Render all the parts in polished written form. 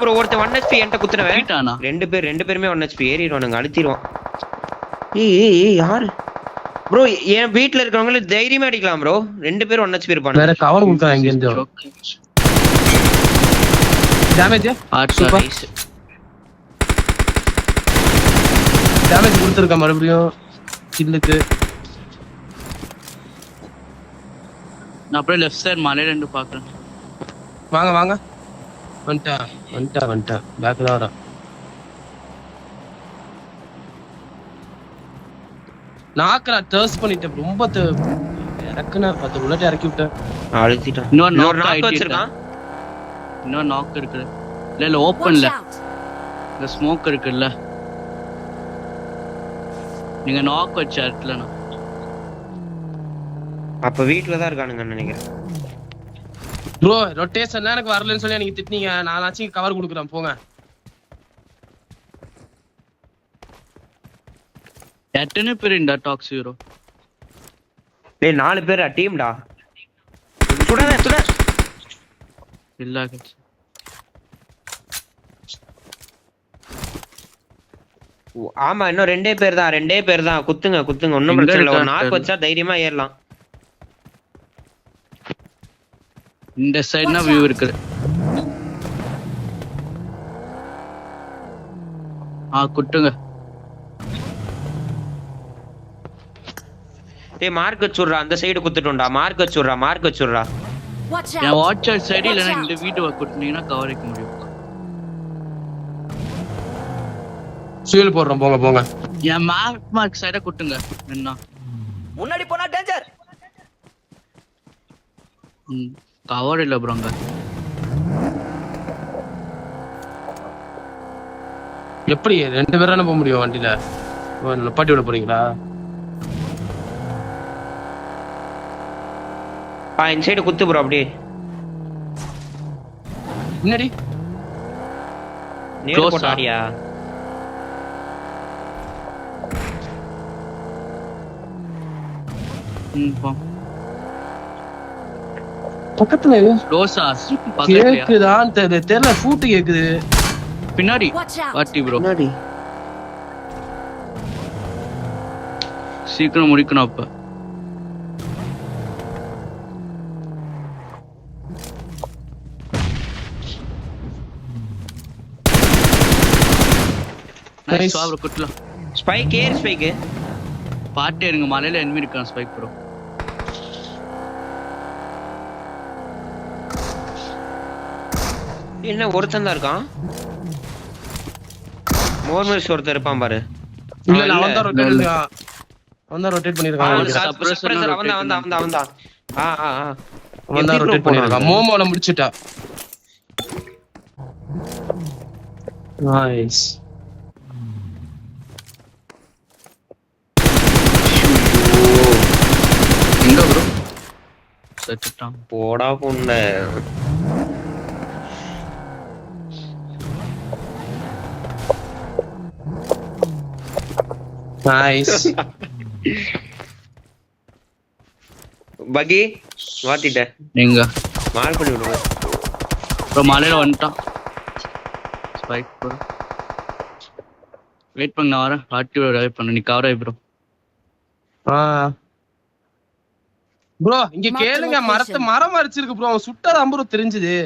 Bro ஒருத்தன் 1 HP என்கிட்ட குத்துறவன் ஹீட்டானா ரெண்டு பேருமே 1 HP ஏறிடுவானுங்க அழுத்திடுவான் ஏய் யாரு ப்ரோ என் வீட்ல இருக்கவங்கள தைரியமா அடிக்கலாம் ப்ரோ ரெண்டு பேரும் 1 HP இருப்பானுங்க வேற கவர் கொடுக்குறான் இங்க இருந்து டேமேஜ் சூப்பர் டேமேஜ் கொடுத்துருக்கேன் மறுபடியும் கில்லுக்கு நான் அப்படியே லெஃப்ட் சைடு மலையில இருந்து பாக்குறேன் வாங்க வாங்க வந்துட்டா பேக் தான் வரான் நாக்கு நான் டர்ஸ் பண்ணிட்டேன் ரொம்ப இறக்குன 10 புல்லட் இறக்கி விட்டேன் அழுத்திட்டான் இன்னொரு நாக் வச்சிருக்கான் இன்னொரு நாக் இருக்கு இல்ல ஓபன்ல இந்த ஸ்மோக் இருக்குல்ல நீங்க நாக் வச்ச இடத்துல அப்ப வீட்ல தான் இருக்கானுங்க நினைக்கிறேன் ப்ரோ ரொட்டேஷன்லாம் எனக்கு வரலன்னு சொல்லி நீங்க திட்டினீங்க நானாச்சும் கவர் கொடுக்குறேன் போங்க எத்தனை பேர் இந்த டாக்ஸ் ஹீரோ டேய் 4 பேரா டீம்டா சுட இல்ல ஆமா இன்னும் ரெண்டே பேர் தான் குத்துங்க ஒண்ணும் பிரச்சனை இல்ல ஒரு நாக்கு வச்சா தைரியமா ஏறலாம் இந்த சைடுனா வியூ இருக்கு குட்டுங்க டேய் மார்க் வச்சுடுறா அந்த சைடு குத்துட்டோம்டா மார்க் வச்சுடுறா நான் வாட்ச் அவுட் சைடு இல்லனா இந்த வீடியோ குட்டுனீங்கன்னா கவர் வைக்க முடியும் ஃபியூல் போடுறோம் போங்க என் மார்க் சைட குட்டுங்க என்ன முன்னாடி போனா டேஞ்சர் கவர் இல்ல ப்ரோங்க எப்படி 2 பேரான போக முடியும் வண்டியில நிப்பாட்டி விட போறீங்களா இந்த சைடு குத்து ப்ரோ அப்படியே முன்னாடி நேரா போட்டாடியா பக்கத்துல ரோசா கேக்குதான் தெரியல ஃபூட் கேக்குது பின்னாடி வாட்டி ப்ரோ பின்னாடி சீக்கிரம் முடிக்கணும் அப்ப நைஸ் ப்ரோ குட்லாம் ஸ்பைக் பாட்டே இருங்க மலையில எனிமி இருக்கான் ஸ்பைக் ப்ரோ என்ன ஒருத்தன் தான் இருக்கான் மோர்மர்ஸ் ஒருத்தர் இருப்பான் பாரு இல்ல அவன் தான் ரொட்டேட் பண்ணிருக்கான் சப்ரசர் அவன் ரொட்டேட் பண்ணிருக்கான் மோமோல முடிச்சிட்டா நைஸ் எங்க ப்ரோ செத்துட்டான் போடா பொண்ணு நைஸ் பகி மாத்திட்ட எங்க மால் பண்ணி விடுங்க ப்ரோ மலையில வந்துட்டான் ஸ்பைக் ப்ரோ வெயிட் பண்ண நான் வரேன் பாட்டி வெயிட் பண்ணு நீ கவர் ஆயி ப்ரோ ப்ரோ இங்க கேளுங்க மரம் அரிச்சிருக்கு ப்ரோ அவன் சுட்டது அம்புரு தெரிஞ்சது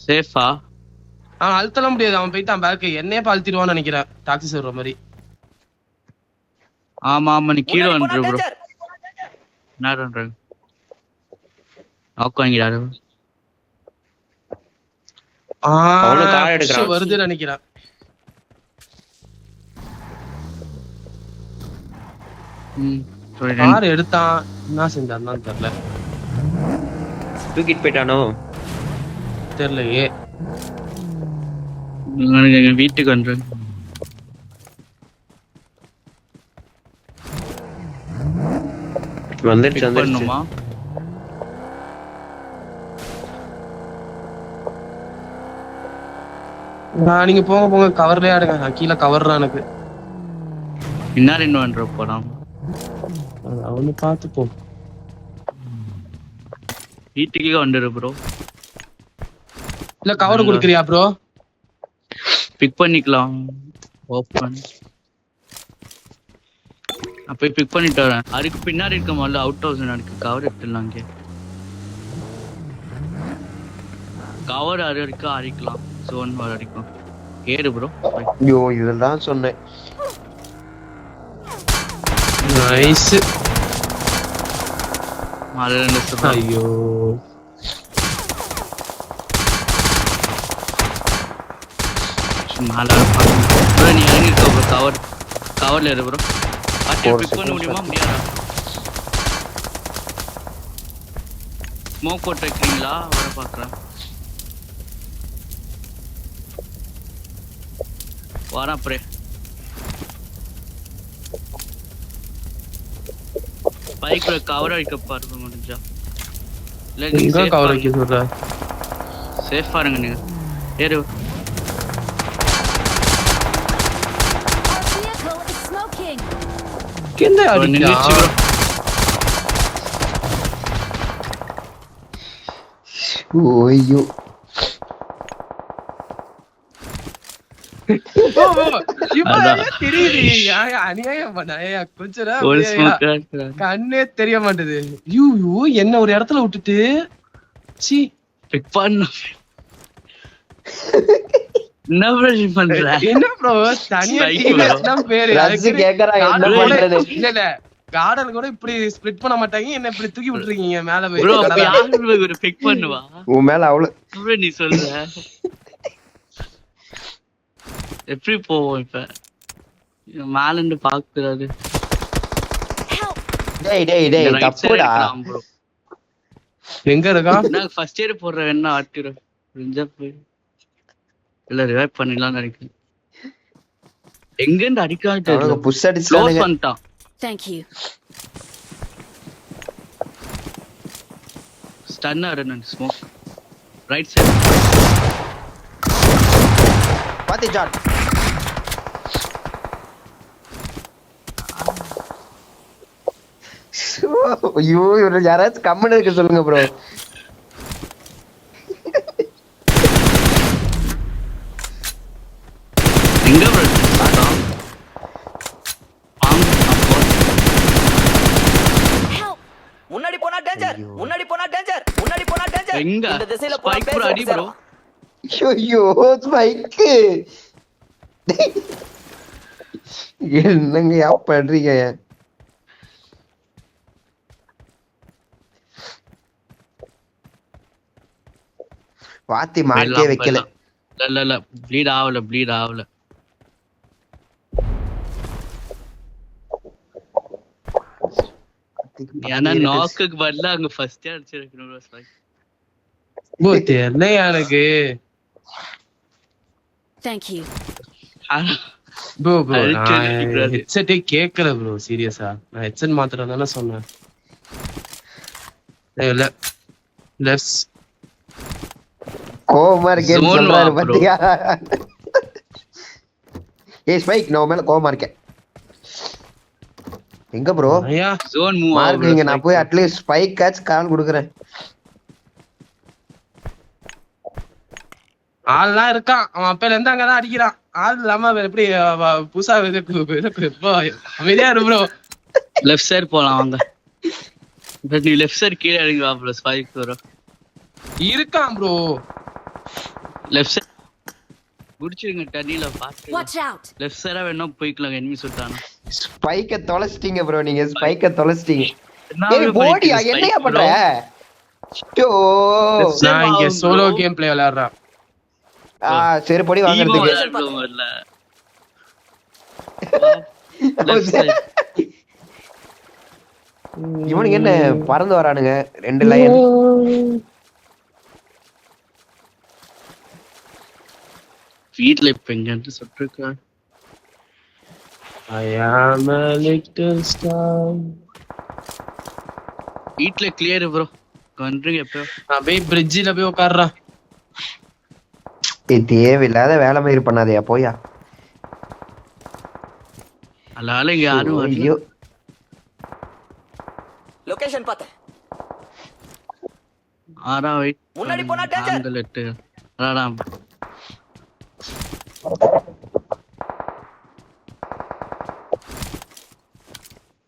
சேஃபா அவன் அழுத்தலாம் முடியாது அவன் போயிட்டான் பேக் என்னையே அழுத்திடுவான்னு நினைக்கிறேன் டாக்ஸி சொல்ற மாதிரி ஆமா நீ கீழே வந்து ப்ரோ என்ன பண்ற நாக் வாங்கிடாரு அவனும் கார் எடுக்கறான் வருதுன்னு நினைக்கிறேன் கார் எடுத்தான் என்ன செஞ்சான்னு தெரியல தூக்கிட்டு போயிட்டானோ தெரியலையே வீட்டுக்கு வந்து வந்துருச்சு நீங்க போங்க கவர்லயே ஆடுங்க கீழே கவர்றான் எனக்கு என்ன ரெண்டு போலாம் அவனு பார்த்து போ வீட்டுக்கே வந்துரு ப்ரோ இல்ல கவர் குடுக்குறியா ப்ரோ? பிக் பண்ணிக்கலாம். ஓப்பன். அப்ப பிக் பண்ணிட்டு வரேன். அதுக்கு பின்னாடி இருக்க முதல்ல அவுட் ஹவுஸ் இருக்கு. கவர் எடுத்துடலாம். இங்கே கவர் வரைக்கும் அடிக்கலாம். ஜோன் வரைக்கும் ஏறு ப்ரோ. ஐயோ இதெல்லாம் சொன்னேன். நைஸ். மலை ஐயோ மேல ப்ரோ நீ இறங்கி இருக்க ப்ரோ. கவர்ல இரு ப்ரோ. அட்டை பிக் பண்ண முடியுமா முடியாதா? ஸ்மோக் போட்டு வைக்கிறீங்களா? வர பார்க்குறேன். வரேன் அப்புறே. பைக்ல கவர் வைக்க பாருங்க முடிஞ்சா. இல்ல நீங்க கவர் வைக்க சொல்ற. சேஃபா இருங்க நீங்க. ஏறு. கேந்த அடிச்சா. ஐயோ கண்ணே தெரிய மாட்டேது. என்ன ஒரு இடத்துல விட்டுட்டு என்ன ப்ரோ தனியா பேரு இல்ல கார்டன் கூட இப்படி ஸ்ப்ளிட் பண்ண மாட்டாங்க. என்ன இப்படி தூக்கி விட்டுருக்கீங்க மேல பிக் பண்ணுவா உன் மேல அவ்வளவு நீ சொல்ற. எப்படி போவோம் இப்ப? மேல இருந்து பாக்குறாரு. டேய் டேய் டேய் தப்புடா. எங்க இருக்கா? நான் ஃபர்ஸ்ட் இயர் போடுற என்ன ஆட்டிரோ புரிஞ்சா போய் இல்ல ரிவைவ் பண்ணிடலாம் நினைக்கிறேன். எங்க இருந்து அடிக்காட்டு அவனுக்கு புஷ் அடிச்சானுங்க. பண்ணிட்டான். Thank you. ஸ்டன்னர் நான் ஸ்மோக் ரைட் சைடு பாத்தி ஜாட். ஐயோ இவரு யாராச்சும் கம்மன் இருக்க சொல்லுங்க ப்ரோ. எங்க ப்ரோ? முன்னாடி போனா டேஞ்சர், முன்னாடி போனா டேஞ்சர், முன்னாடி போனா டேஞ்சர். எங்க இந்த திசையில போனா ப்ரோ அடி ப்ரோ. ஐயோ ஸ்பைக் என்னங்க யா பண்றீங்க? வாத்தி மார்க்கே வைக்கல. இல்ல ப்ளீட் ஆவல. ஏன்னா நாக்குக்கு பதிலா அங்க ஃபர்ஸ்ட் அடிச்சிருக்கணும். ப்ரோ தெரியல எனக்கு. Thank you. ப்ரோ ஹெட்செட்டே கேட்கல ப்ரோ. சீரியஸா நான் ஹெட்செட் மாத்திரம் தானே சொன்னேன். லெஃப்ட் கோவமா இருக்கேன்னு சொல்றாரு பாத்தியா? ஏய் ஸ்பைக் நான் மேல கோவமா இருக்கேன். எங்க ப்ரோ? Zone move மார்க்கிங்க. நான் போய் அட்லீஸ்ட் ஸ்பைக் கேட்ச் கால் குடுக்குறேன். ஆள்லாம் இருக்கான். அவன் அப்பையில இருந்து அங்கதான் அடிக்கிறான். ஆள் இல்லாம எப்படி புதுசா அமைதியா இரு ப்ரோ. லெஃப்ட் சைடு போலாம் வாங்க. நீ லெஃப்ட் சைடு கீழே இறங்கி வா ப்ரோ. ஸ்பைக் வரும் இருக்கான் ப்ரோ. லெஃப்ட் சைடு குடிச்சிருங்க தண்ணியில பாத்து. Watch out. லெஃப்ட் சைடா வேணா போய்க்கலாம். எனிமி சொல்றானே. ஸ்பைக்க தொலைச்சிட்டீங்க ப்ரோ. நீங்க ஸ்பைக்க தொலைச்சிட்டீங்க. ஏய் போடியா என்னையா பண்ற? நான் இங்க சோலோ கேம் ப்ளே விளையாடுறேன். சரி பொடி வாங்குறதுக்கு. இவனுக்கு என்ன பறந்து வரானுங்க ரெண்டு லைன். வீட்ல இப்ப எங்க சொல்லிருக்கா? I am a little star. வீட்ல கிளியர் ப்ரோ. கண்ட்ரிங் எப்போ? நான் போய் பிரிட்ஜில போய் உட்கார்றேன். தேவையில்லாத வேலை மயிர் பண்ணாதயா போயா. அலால யாரும் ஐயோ லொகேஷன் பார்த்தேன். ஆரா வெயிட் முன்னாடி போனா டேஞ்சர். ஆங்கிள் எட்டு அடடா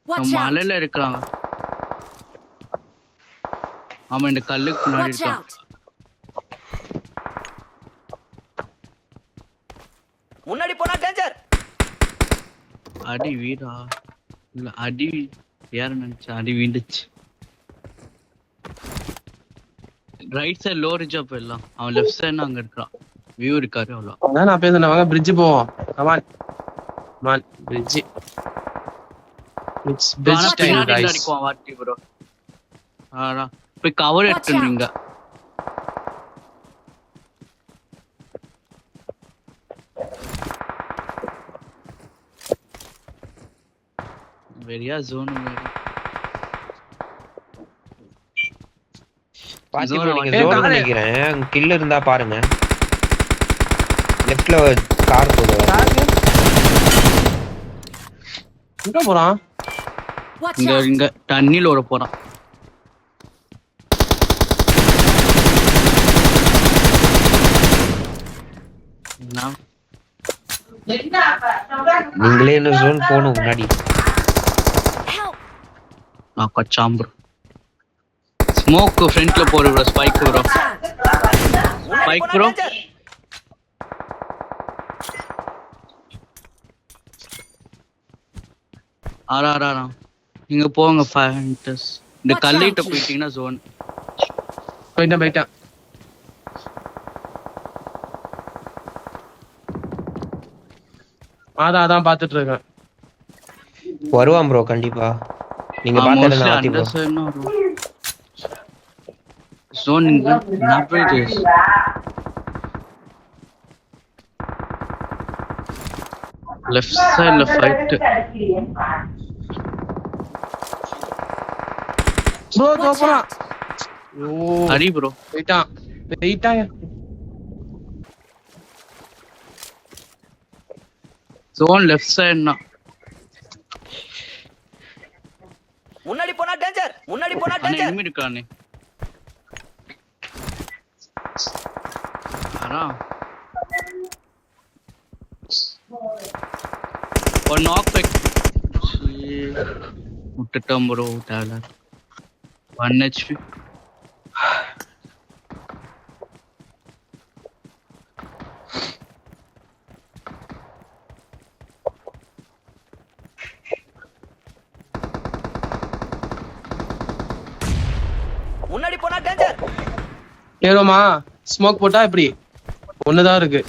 Watch out! மலையில இருக்காங்க. ஆமா இந்த கல்லுக்கு முன்னாடி Watch இருக்கான். out! முன்னாடி போனா டேஞ்சர். அடி வீடா இல்ல அடி யாரு நினைச்சா அடி வீண்டுச்சு. ரைட் சைடு லோ ரிட்ஜ் அப்ப எல்லாம் அவன் லெஃப்ட் சைடு அங்க இருக்கான். வியூ இருக்காரு அவ்வளோ. அதான் நான் பேசுனேன், வாங்க பிரிட்ஜ் போவோம். Come on come on bridge. இட்ஸ் ஆனா பிரிட்ஜ் டைம் பின்னாடி गाइस. அடிக்குவான் வாட்டி ப்ரோ. ஆனா போய் கவர் Watch எடுத்துறீங்க. வெரியா ஜோன் பாத்தி Zone bro, நீங்க வந்து- zone நினைக்கிறேன். கில் இருந்தா பாருங்க. லெஃப்ட்ல கார் போகுது. எங்க போறான்? Watch இங்க out! இங்க தண்ணில ஓட போறான். நான் நீங்களே என்ன zone போகணும் முன்னாடி. Help! நான் கச்சாம் ப்ரோ. ஸ்மோக் ஃப்ரண்ட்ல போற bro spike bro. Watch out! முன்னாடி Spike போனா bro. டேஞ்சர். ஆரா நீங்க போங்க 5 ஹண்டர்ஸ். இந்த Watch கல்லிட்ட out. போயிட்டீங்கன்னா ஜோன். போயிட்டான். அதான் பாத்துட்டு இருக்கேன். வருவான் ப்ரோ கண்டிப்பா. நீங்க பார்த்தது நான் ஆத்தி ப்ரோ. ஜோன் நபரேஜ் லெஃப்ட் சைடுல ஃபைட். ப்ரோ Watch போறான். out! ஓ அடி ப்ரோ. போயிட்டான். ஜோன் லெஃப்ட் சைடுனா முன்னாடி போனா டேஞ்சர். முன்னாடி போனா ஆனா டேஞ்சர். எனிமி இருக்கானே. ஆனா ஒரு நாக் பேக் விட்டுட்டோம் ப்ரோ. தேவை 1 HP. முன்னாடி போனா டேஞ்சர். ஏறுமா ஸ்மோக் போட்டா இப்படி ஒண்ணுதான் இருக்கு.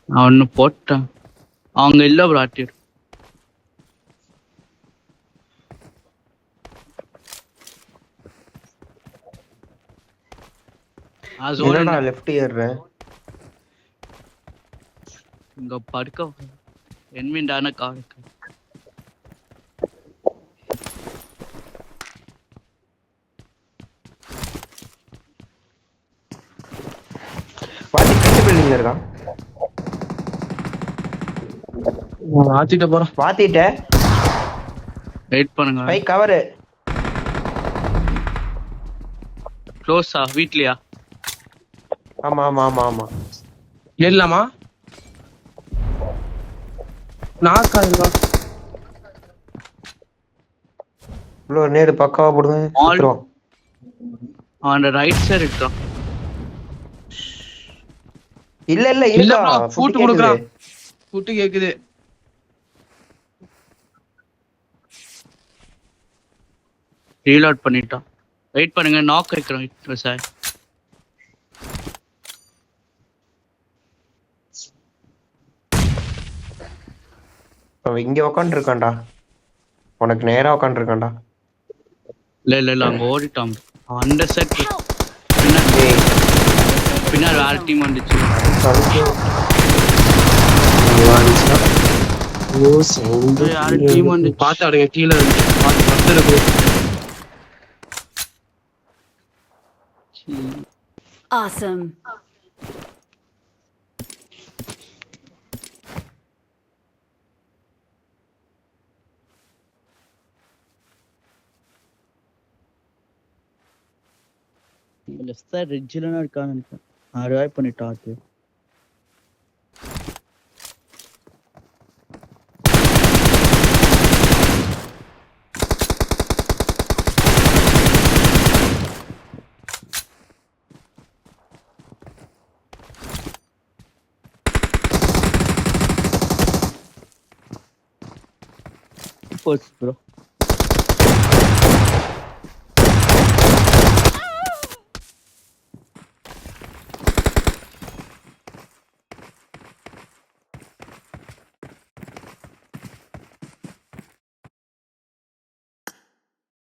நான் ஒன்னு போட்டேன். அவங்க இல்ல ப்ரோ ஆட்டிடு. என்னடா லெஃப்ட் ஏறுறேன். இங்க படுக்க என்விண்டான காருக்கு. பாத்தி பிரிட்ஜ் பில்டிங்ல இருக்கான். ஆத்திட்ட போறான். பாத்திட்ட வெயிட் பண்ணுங்க. பை கவர். க்ளோஸா வீட்லயா? ஆமா ஆமா ஆமா ஆமா. ஏறலாமா? நாக்கா இல்ல. ப்ரோ நேடு பக்காவா போடுங்க. சுத்துறோம். ஆன் தி ரைட் சைடு இருக்கான். இல்ல இல்ல இருக்கா. bro, ஃபுட் குடுக்குறான். ஃபுட் கேக்குது. ரீலோட் பண்ணிட்டான். வெயிட் பண்ணுங்க நாக் வைக்கிறோம் சார். அவன் இங்க உட்கார்ந்து இருக்கான்டா. உனக்கு நேரா உட்கார்ந்து இருக்கான்டா. இல்ல அங்க ஓடிட்டான். அந்த செட் Help! டேய் பின்னாடி வேற டீம் வந்துச்சு. கழுத்து. ஓ சவுண்ட் யாரு டீம் வந்துச்சு. பாத்தாடுங்க கீழ இருந்து. பாத்து இருக்கு. Awesome! லெஃப்ட் சைடு ரிட்ஜ்ல இருக்கான்னு நினைக்கிறேன். நான் ரிவைவ் பண்ணிட்டா அது. போச்சு ப்ரோ.